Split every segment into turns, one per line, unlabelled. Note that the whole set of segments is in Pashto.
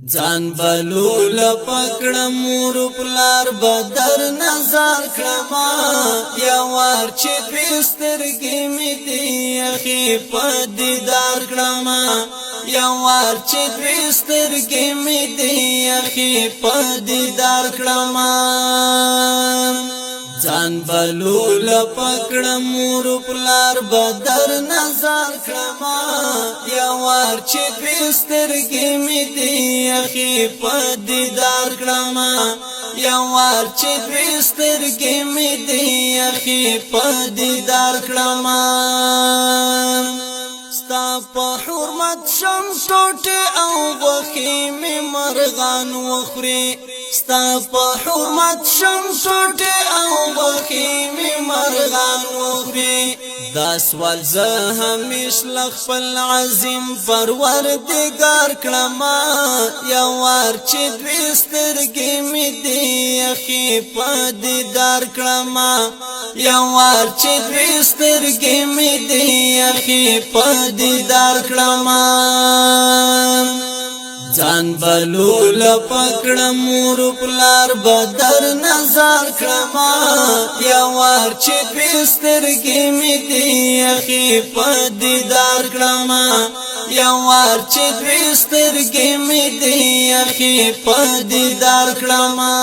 ځان بلول پکړم مور پلار بدر نظر کړما یا ور چې بسترګې می دی اخی په دیدار کړما یا ور چې بسترګې می دی اخی په دیدار کړما ځان بلول پکړم مور پلار بدر نظر کړما یا ور چې بسترګې می دی اخی په دیدار کړما یا ور چې بسترګې می دی اخی په دیدار کړما ستا په حرمت شم ټوټه او غوخي می مرغان وخوري ستا په حرمت شم ټوټه او غوخي می مرغان وخوري دا سوال زه همیش لخپل عظیم پروردگار کړما یا ور چې بسترګې می دی اخی په دیدار کړما یا ور چې بسترګې می دی اخی په دیدار کړما ځان بلول پکړم مور پلار بدر نظر کړما یا ور چې بسترګې می دی اخی په دیدار کړما یا ور چې بسترګې می دی اخی په دیدار کړما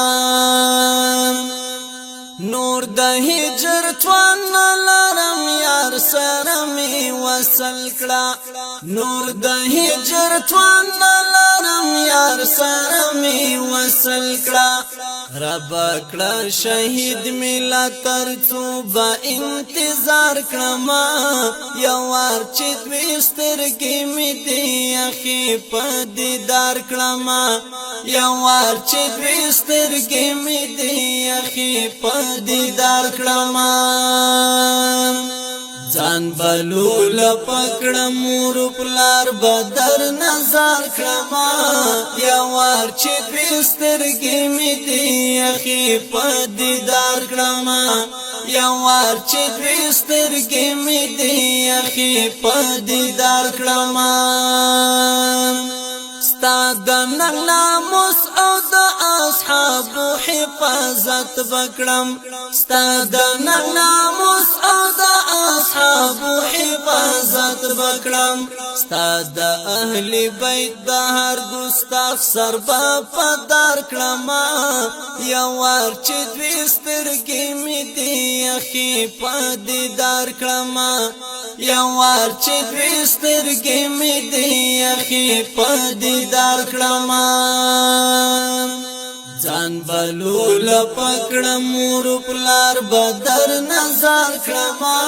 نور د هجر توان لرم یار سره می وصل کړه نور د هجر توان لرم یار سره می وصل کړه رب کړه شهید ملا ترڅو با انتظار کړما یا ور چې بسترګې می دی اخی په دیدار کړما یا ور چې بسترګې می دی اخی په دیدار کړما ځان بلول پکړم مور پلار بدر نظر کړما یا ور چې بسترګې می دی اخی په دیدار کړما یا ور چې بسترګې می دی اخی په دیدار کړما ستا د ناموس او د اصحاب حفاظت وکړم ستا د ناموس او د اصحاب حفاظت وکړم ستا د اهل بیت د هر ګستاخ سربا پدار کړم یا ور چې بسترګې می دی اخی په دیدار کړم یا ور چې بسترګې می دی اخی په دیدار کړم ځان بلول پکړم مور پلار بدر نظر کړما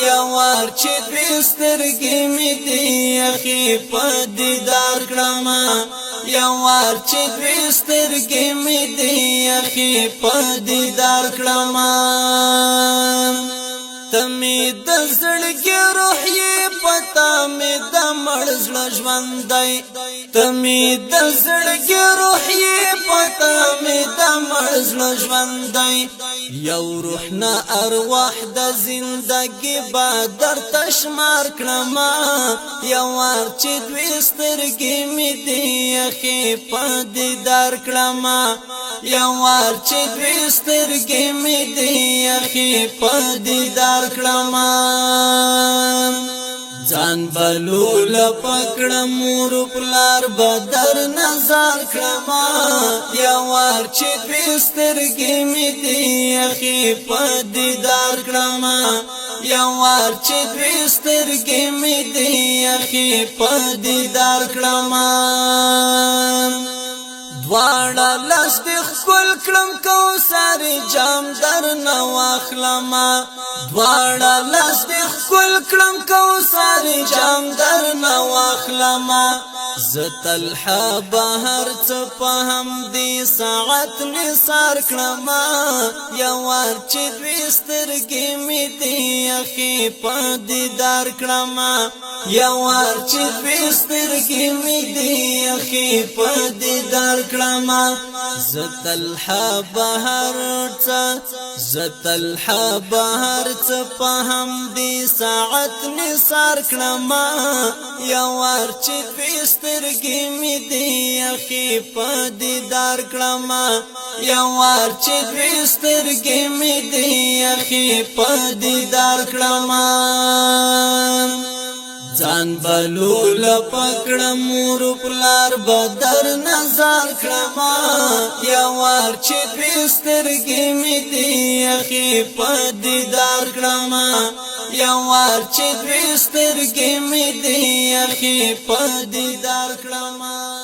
یا ور چې بسترګې می دی اخی په دیدار کړما یا ور چې بسترګې می دی اخی په دیدار کړما تمی د زړګي روح یې پتا می د مړ زړه ژوندۍ تمی د زړګي روح یې پتا می د مړ زړه ژوندۍ یو روح نه ارواح د زندګي بدر تشمار کړما یا ور چې بسترګې می دی اخی په دیدار کړما یا ور چې بسترګې می دی اخی په دیدار کړما ځان بلول پکړم مور پلار بدر نظر کړما یا ور چې بسترګې می دی اخی په دیدار کړما یا ور چې بسترګې می دی اخی په دیدار کړما دواړه لاس دې خپل کړم کوثر جام در نه واخلما دواړه لاس دې خپل کړم کوثر جام در نه واخلما زتلحا بهر څه په هم دې ساعت نثار کړما یا ور چې بسترګې می دی اخی په دیدار کړما یوار چې بسترګې مې دي اخی په دیدار کړما زتلها بهر څه په هم دي ساعت نثار کړما یوار چې بسترګې مې دي اخی په دیدار کړما یوار چې بسترګې مې دي اخی په دیدار کړما ځان بلول پکړم مور پلار بدر نظر کړما یوار چې بسترګې مې دي اخی په دیدار کړما یوار چې بسترګې مې دي اخی په دیدار کړما